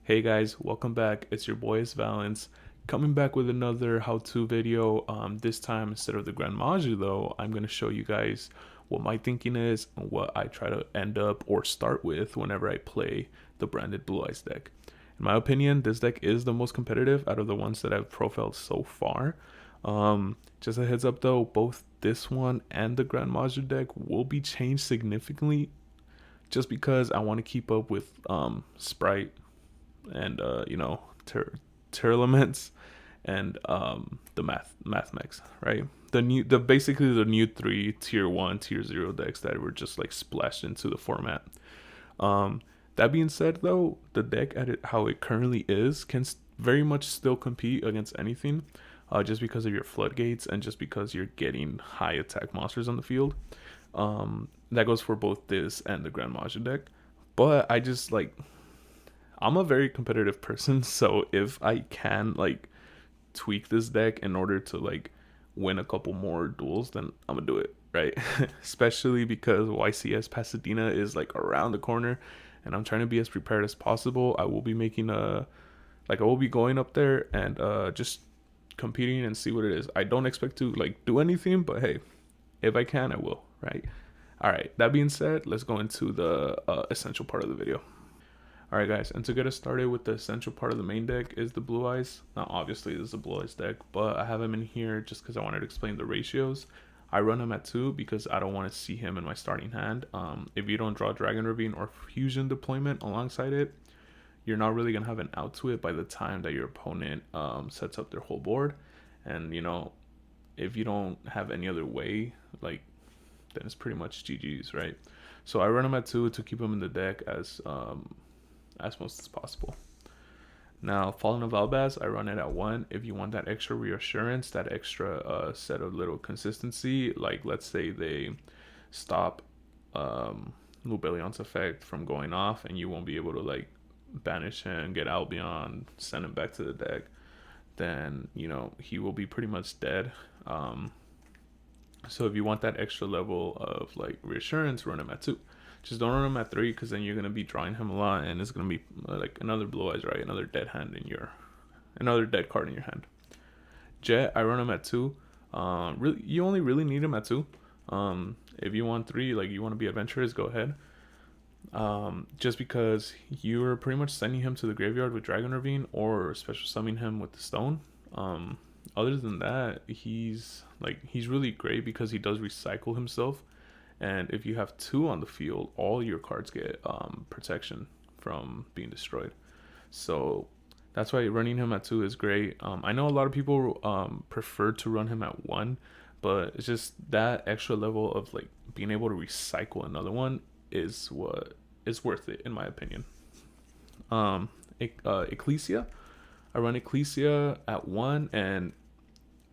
Hey guys, welcome back. It's your boy Valence coming back with another how-to video. This time instead of the Grand Maju though, I'm gonna show you guys what my thinking is and what I try to end up or start with whenever I play the branded Blue Eyes deck. In my opinion, this deck is the most competitive out of the ones that I've profiled so far. Just a heads up though, both this one and the Grand Maju deck will be changed significantly just because I want to keep up with Sprite and Terlaments and the math mechs, right? The basically the new three tier 1 tier 0 decks that were just like splashed into the format. um that being said though, the deck at it how it currently is can very much still compete against anything, just because of your floodgates and just because you're getting high attack monsters on the field. That goes for both this and the Grand Maju deck. But I just like, I'm a very competitive person, so if I can like tweak this deck in order to like win a couple more duels, then I'm gonna do it, right? Especially because YCS Pasadena is like around the corner, and I'm trying to be as prepared as possible. I will be making I will be going up there and just competing and see what it is. I don't expect to like do anything, but hey, if I can, I will, right? All right. That being said, let's go into the essential part of the video. Alright guys, and to get us started with the essential part of the main deck is the Blue Eyes. Now obviously this is a Blue Eyes deck, but I have him in here just because I wanted to explain the ratios. I run him at 2 because I don't want to see him in my starting hand. If you don't draw Dragon Ravine or Fusion Deployment alongside it, you're not really going to have an out to it by the time that your opponent sets up their whole board. And if you don't have any other way, like, then it's pretty much GG's, right? So I run him at 2 to keep him in the deck as most as possible. Now, Fallen of Albaz, I run it at 1. If you want that extra reassurance, that extra set of little consistency, like let's say they stop Lubellion's effect from going off and you won't be able to like banish him, get Albion, send him back to the deck, then he will be pretty much dead. So if you want that extra level of like reassurance, run him at 2. Just don't run him at 3 because then you're gonna be drawing him a lot, and it's gonna be like another Blue Eyes, right? Another dead card in your hand. Jet, I run him at 2. Really, you only really need him at 2. If you want 3, like you want to be adventurous, go ahead. Just because you're pretty much sending him to the graveyard with Dragon Ravine or special summoning him with the stone. Other than that, he's really great because he does recycle himself, and if you have 2 on the field, all your cards get protection from being destroyed. So that's why running him at 2 is great. I know a lot of people prefer to run him at 1, but it's just that extra level of like being able to recycle another one is what is worth it in my opinion. Ecclesia, I run Ecclesia at 1, and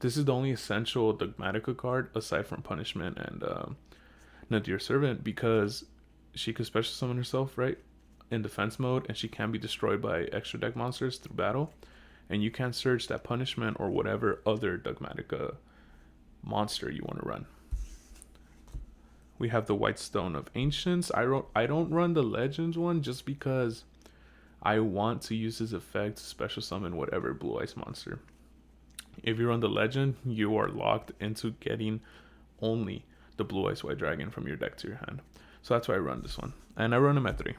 this is the only essential Dogmatica card aside from Punishment and Nadir Servant, because she could special summon herself, right, in defense mode, and she can be destroyed by extra deck monsters through battle, and you can search that Punishment or whatever other Dogmatica monster you want to run. We have the White Stone of Ancients. I don't run the Legends one just because I want to use this effect to special summon whatever Blue Eyes monster. If you run the Legend, you are locked into getting only the Blue Eyes White Dragon from your deck to your hand. So that's why I run this one. And I run him at 3.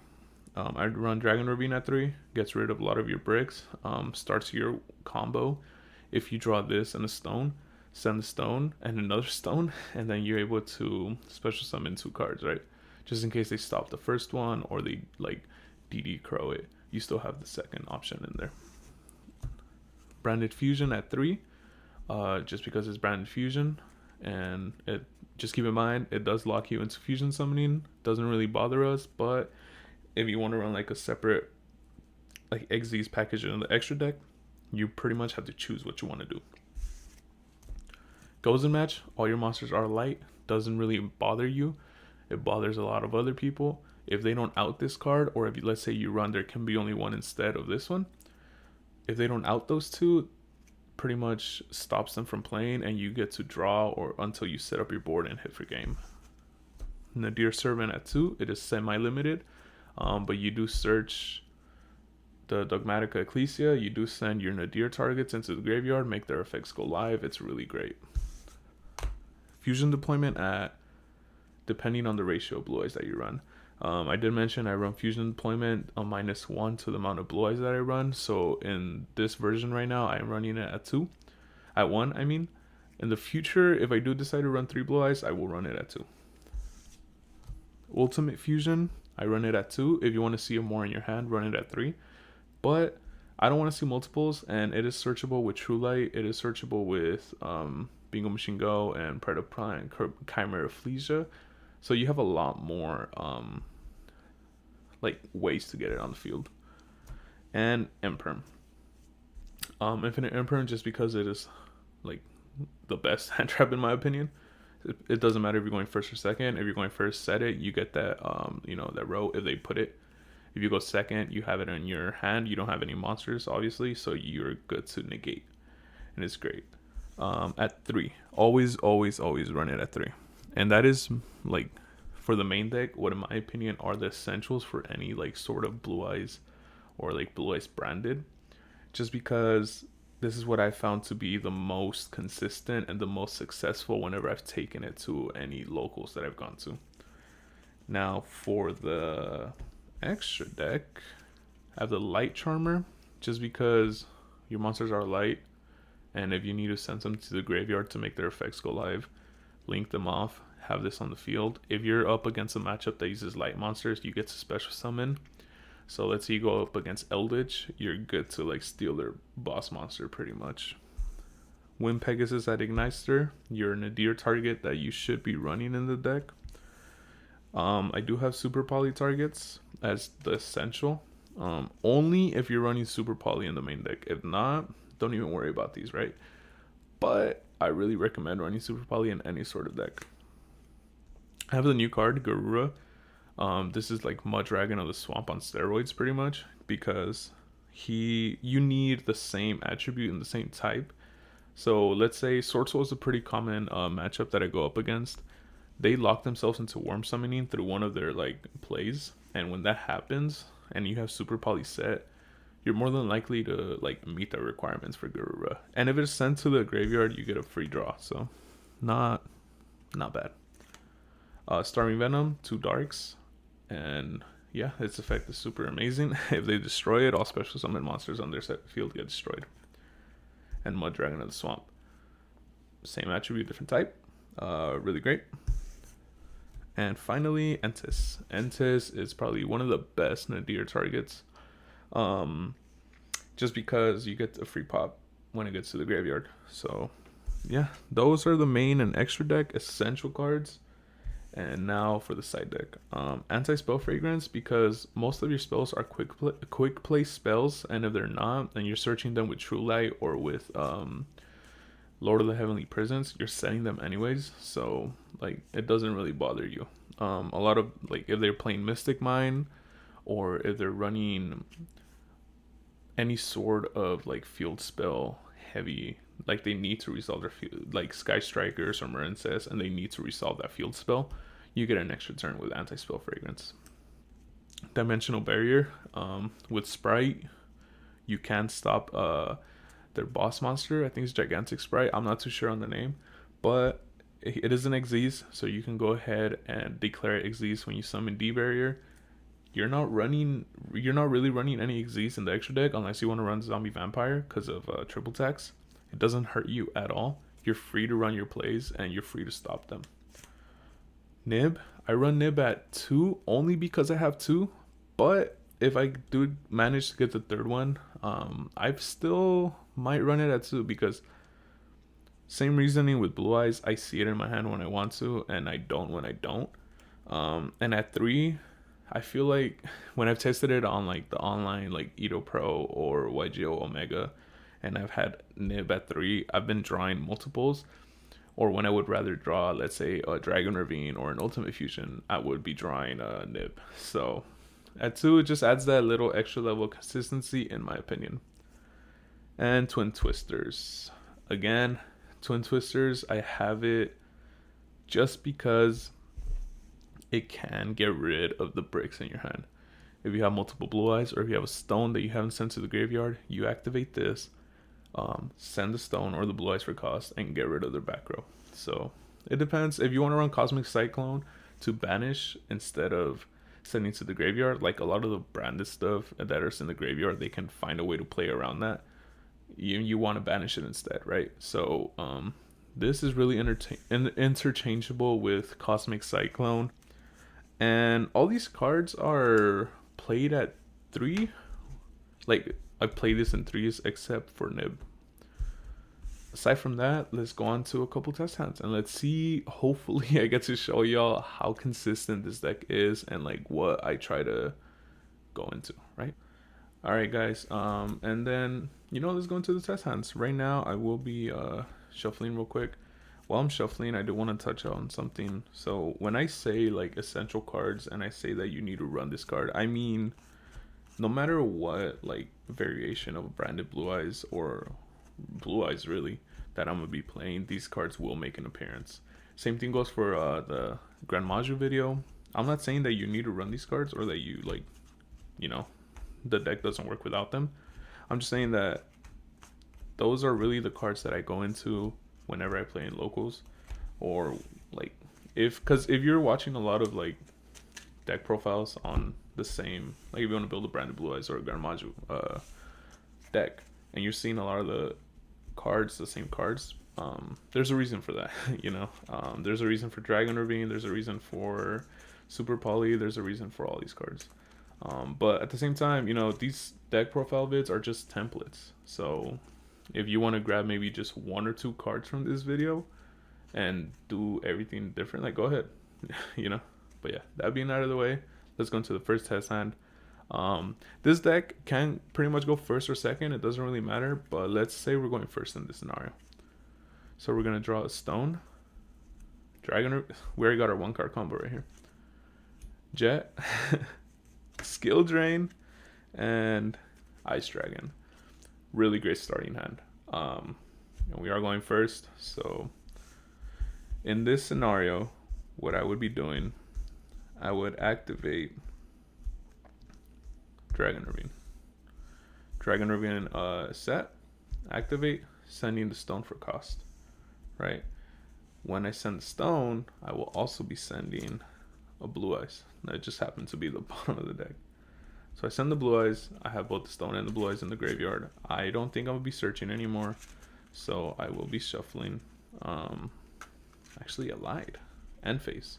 I run Dragon Ravine at 3, gets rid of a lot of your bricks, starts your combo. If you draw this and a stone, send the stone and another stone, and then you're able to special summon 2 cards, right? Just in case they stop the first one or they like DD Crow it, you still have the second option in there. Branded Fusion at 3, just because it's Branded Fusion, and it just keep in mind it does lock you into fusion summoning. Doesn't really bother us, but if you want to run like a separate like Xyz package in the extra deck, you pretty much have to choose what you want to do. Goes in match, all your monsters are light. Doesn't really bother you. It bothers a lot of other people. If they don't out this card, or if let's say you run, there can be only one instead of this one. If they don't out those 2, pretty much stops them from playing, and you get to draw or until you set up your board and hit for game. Nadir Servant at 2, it is semi-limited, but you do search the Dogmatica Ecclesia, you do send your Nadir targets into the graveyard, make their effects go live. It's really great. Fusion deployment at, depending on the ratio of blue eyes that you run. I did mention I run fusion deployment on -1 to the amount of blue eyes that I run. So in this version right now, I'm running it at 2. At 1, I mean. In the future, if I do decide to run 3 blue eyes, I will run it at 2. Ultimate fusion, I run it at 2. If you want to see it more in your hand, run it at 3. But I don't want to see multiples, and it is searchable with True Light. It is searchable with Bingo Machine Go and Predator Prime, Chimera Flesia. So you have a lot more like ways to get it on the field. And Imperm. Infinite Imperm, just because it is like the best hand trap in my opinion. It doesn't matter if you're going first or second. If you're going first, set it. You get that that row if they put it. If you go second, you have it in your hand. You don't have any monsters, obviously, so you're good to negate, and it's great. At 3, always run it at 3, and that is like for the main deck. What, in my opinion, are the essentials for any like sort of blue eyes or like blue eyes branded, just because this is what I found to be the most consistent and the most successful whenever I've taken it to any locals that I've gone to. Now for the extra deck, I have the Light Charmer, just because your monsters are light, and if you need to send them to the graveyard to make their effects go live, link them off, have this on the field. If you're up against a matchup that uses light monsters, you get to special summon. So let's say you go up against Eldritch, you're good to like steal their boss monster pretty much. Wind Pegasus at Igniter, your Nadir target that you should be running in the deck. I do have Super Poly targets as the essential. Only if you're running Super Poly in the main deck. If not, don't even worry about these, right? But I really recommend running Super Poly in any sort of deck. I have the new card, Garura. This is like Mud Dragon of the Swamp on steroids, pretty much, because you need the same attribute and the same type. So let's say Sword Soul is a pretty common matchup that I go up against. They lock themselves into Worm Summoning through one of their like plays, and when that happens and you have Super Poly set, you're more than likely to like meet the requirements for Garura. And if it's sent to the graveyard, you get a free draw, so not bad. Starving Venom, 2 darks, and yeah, its effect is super amazing. If they destroy it, all special summon monsters on their set field get destroyed. And Mud Dragon of the Swamp, same attribute, different type. Really great. And finally, Entis. Entis is probably one of the best Nadir targets, just because you get a free pop when it gets to the graveyard. So yeah, those are the main and extra deck essential cards. And now for the side deck, anti-spell fragrance, because most of your spells are quick play spells, and if they're not, and you're searching them with True Light or with Lord of the Heavenly Prisons, you're setting them anyways, so like it doesn't really bother you. A lot of like if they're playing Mystic Mine, or if they're running any sort of like field spell heavy, like they need to resolve their field, like Sky Strikers or Marincess, and they need to resolve that field spell, you get an extra turn with anti-spell fragrance. Dimensional Barrier, with Sprite, you can stop their boss monster. I think it's Gigantic Sprite. I'm not too sure on the name, but it is an Xyz, so you can go ahead and declare it Xyz when you summon D Barrier. You're not really running any Xyz in the extra deck unless you want to run Zombie Vampire because of triple tax. It doesn't hurt you at all. You're free to run your plays and you're free to stop them. Nib, I run Nib at 2 only because I have 2, but if I do manage to get the third one, I still might run it at 2 because same reasoning with Blue Eyes. I see it in my hand when I want to, and I don't when I don't. And at 3, I feel like when I've tested it on like the online like Edo Pro or YGO Omega, and I've had Nib at 3, I've been drawing multiples. Or when I would rather draw, let's say, a Dragon Ravine or an Ultimate Fusion, I would be drawing a Nib. So at 2, it just adds that little extra level of consistency, in my opinion. And Twin Twisters. Again, Twin Twisters, I have it just because it can get rid of the bricks in your hand. If you have multiple blue eyes, or if you have a stone that you haven't sent to the graveyard, you activate this, send the stone or the blue eyes for cost, and get rid of their back row. So it depends. If you want to run Cosmic Cyclone to banish instead of sending to the graveyard, like a lot of the branded stuff that is in the graveyard, they can find a way to play around that. You want to banish it instead, right? So this is really interchangeable with Cosmic Cyclone, and all these cards are played at 3. Like, I play this in 3s except for Nib. Aside from that, let's go on to a couple test hands and let's see. Hopefully I get to show y'all how consistent this deck is and like what I try to go into, right? All right, guys. And then, let's go into the test hands. Right now I will be shuffling real quick. While I'm shuffling, I do want to touch on something. So when I say like essential cards and I say that you need to run this card, I mean no matter what like variation of branded blue eyes or blue eyes really that I'm gonna be playing, these cards will make an appearance. Same thing goes for the Grand Maju video. I'm not saying that you need to run these cards or that you like, the deck doesn't work without them. I'm just saying that those are really the cards that I go into whenever I play in locals, or like because if you're watching a lot of like deck profiles on the same, like if you want to build a branded blue eyes or a Grand Maju deck, and you're seeing a lot of the cards, the same cards, there's a reason for that. There's a reason for Dragon Ravine, there's a reason for Super Poly, there's a reason for all these cards. But at the same time, these deck profile vids are just templates. So if you want to grab maybe just 1 or 2 cards from this video and do everything different, like, go ahead. But yeah, that being out of the way, let's go into the first test hand. This deck can pretty much go first or second, it doesn't really matter, but let's say we're going first in this scenario. So we're gonna draw a stone, Dragon. We already got our 1-card combo right here. Jet, Skill Drain, and Ice Dragon. Really great starting hand. And we are going first. So in this scenario, what I would be doing, I would activate Dragon Ravine. Dragon Ravine set, activate, sending the stone for cost, right? When I send the stone, I will also be sending a blue eyes. That just happens to be the bottom of the deck. So I send the blue eyes. I have both the stone and the blue eyes in the graveyard. I don't think I'm gonna be searching anymore, so I will be shuffling. Actually, I lied. End phase.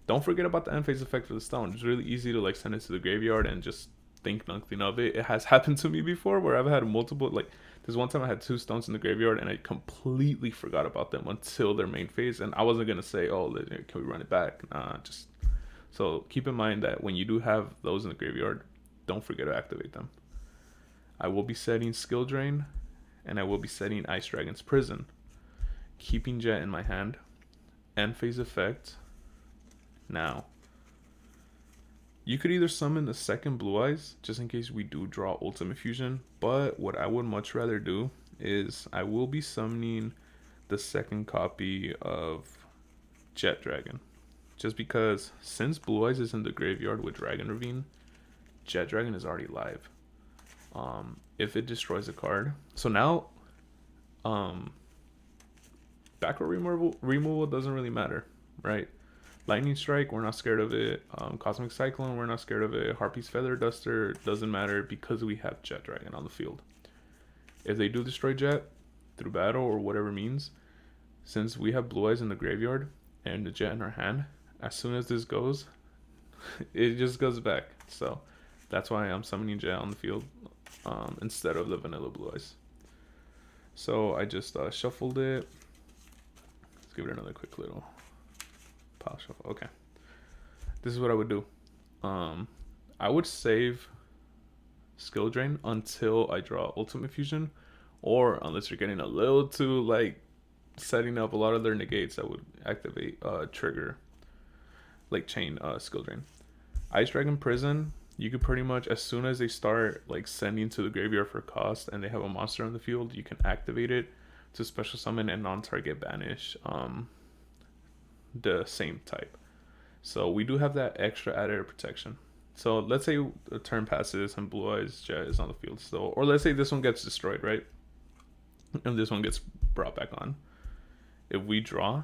Don't forget about the end phase effect for the stone. It's really easy to like send it to the graveyard and just think nothing of it. It has happened to me before where I've had multiple, like this one time I had 2 stones in the graveyard and I completely forgot about them until their main phase, and I wasn't gonna say, oh, can we run it back? Just so keep in mind that when you do have those in the graveyard, don't forget to activate them. I will be setting Skill Drain, and I will be setting Ice Dragon's Prison, keeping Jet in my hand. End phase effect. Now, you could either summon the second Blue Eyes, just in case we do draw Ultimate Fusion, but what I would much rather do is I will be summoning the second copy of Jet Dragon. Just because since Blue Eyes is in the graveyard with Dragon Ravine, Jet Dragon is already live. If it destroys a card, so now backrow removal doesn't really matter, right? Lightning Strike, we're not scared of it. Cosmic Cyclone, we're not scared of it. Harpy's Feather Duster doesn't matter because we have Jet Dragon on the field. If they do destroy Jet through battle or whatever means, since we have Blue Eyes in the graveyard and the Jet in our hand, as soon as this goes, it just goes back. So that's why I'm summoning Jet on the field instead of the vanilla Blue Eyes. So I just shuffled it. Let's give it another quick little pile shuffle. Okay. This is what I would do. I would save Skill Drain until I draw Ultimate Fusion, or unless you're getting a little too like setting up a lot of their negates, I would activate trigger like chain Skill Drain. Ice Dragon Prison, you could pretty much, as soon as they start like sending to the graveyard for cost and they have a monster on the field, you can activate it to special summon and non-target banish the same type. So we do have that extra added protection. So let's say a turn passes and Blue Eyes Jet is on the field still, or let's say this one gets destroyed, right? And this one gets brought back on. If we draw,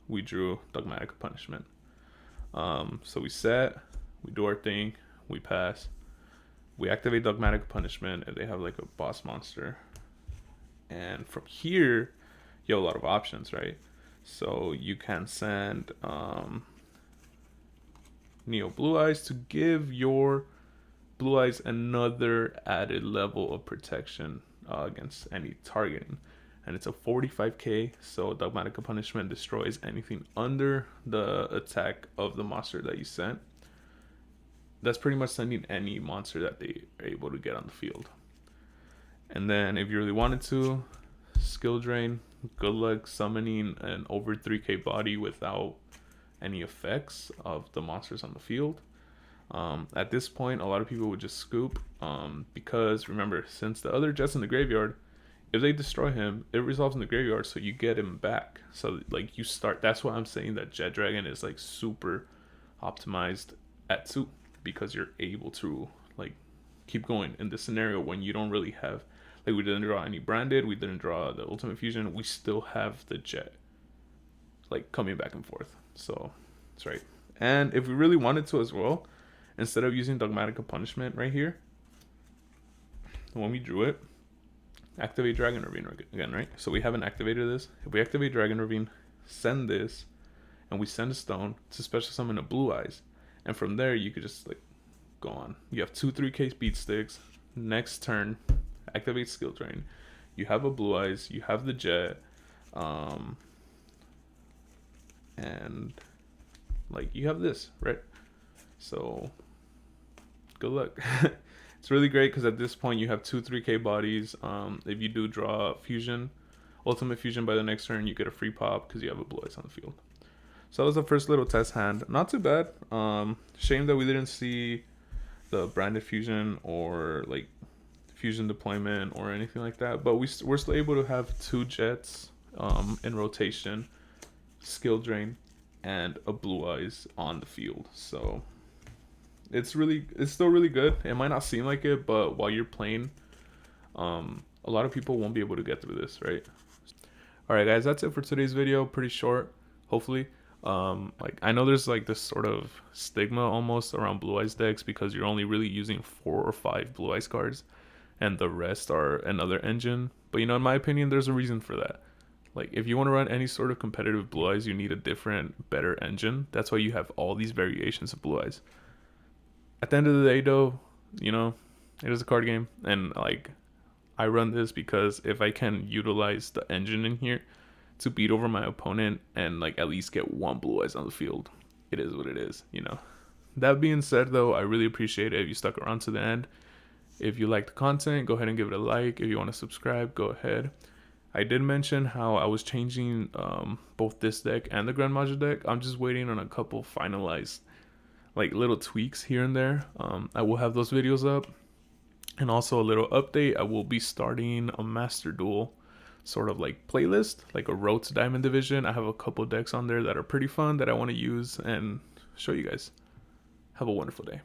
we drew Dogmatic Punishment. So we set, we do our thing, we pass, we activate Dogmatic Punishment if they have like a boss monster. And from here, you have a lot of options, right? So you can send Neo Blue Eyes to give your Blue Eyes another added level of protection against any targeting. And it's a 45k, so Dogmatic Punishment destroys anything under the attack of the monster that you sent. That's pretty much sending any monster that they are able to get on the field. And then if you really wanted to, skill drain, good luck summoning an over 3k body without any effects of the monsters on the field. At this point, a lot of people would just scoop because remember, since the other Jet's in the graveyard, if they destroy him, it resolves in the graveyard, so you get him back. So like you start. That's why I'm saying that Jet Dragon is like super optimized at 2, because you're able to like keep going in this scenario when you don't really have, like, we didn't draw any branded, we didn't draw the ultimate fusion, we still have the Jet like coming back and forth. So that's right. And if we really wanted to as well, instead of using Dogmatic Punishment right here, when we drew it, activate Dragon Ravine again, right? So we haven't activated this. If we activate Dragon Ravine, send this, and we send a stone to special summon a Blue Eyes, and from there you could just like go on. You have 2-3k speed sticks. Next turn, activate Skill Drain. You have a Blue Eyes. You have the Jet, and like you have this, right? So good luck. It's really great because at this point you have 2-3k bodies. If you do draw fusion, ultimate fusion by the next turn, you get a free pop because you have a Blue Eyes on the field. So that was the first little test hand. Not too bad. Shame that we didn't see the branded fusion or like fusion deployment or anything like that. But we're still able to have 2 Jets in rotation, skill drain, and a Blue Eyes on the field. So it's still really good. It might not seem like it, but while you're playing, a lot of people won't be able to get through this, right? All right, guys, that's it for today's video. Pretty short, hopefully. Like, I know there's like this sort of stigma almost around Blue Eyes decks because you're only really using 4 or 5 Blue Eyes cards, and the rest are another engine. But in my opinion, there's a reason for that. Like, if you want to run any sort of competitive Blue Eyes, you need a different, better engine. That's why you have all these variations of Blue Eyes. At the end of the day, though, it is a card game, and like, I run this because if I can utilize the engine in here to beat over my opponent and like at least get 1 Blue Eyes on the field, it is what it is. That being said, though, I really appreciate it if you stuck around to the end. If you like the content, go ahead and give it a like. If you want to subscribe, go ahead. I did mention how I was changing both this deck and the Grand Maja deck. I'm just waiting on a couple finalized like little tweaks here and there. I will have those videos up. And also a little update, I will be starting a Master Duel sort of like playlist, like a Road to Diamond Division. I have a couple decks on there that are pretty fun that I want to use and show you guys. Have a wonderful day.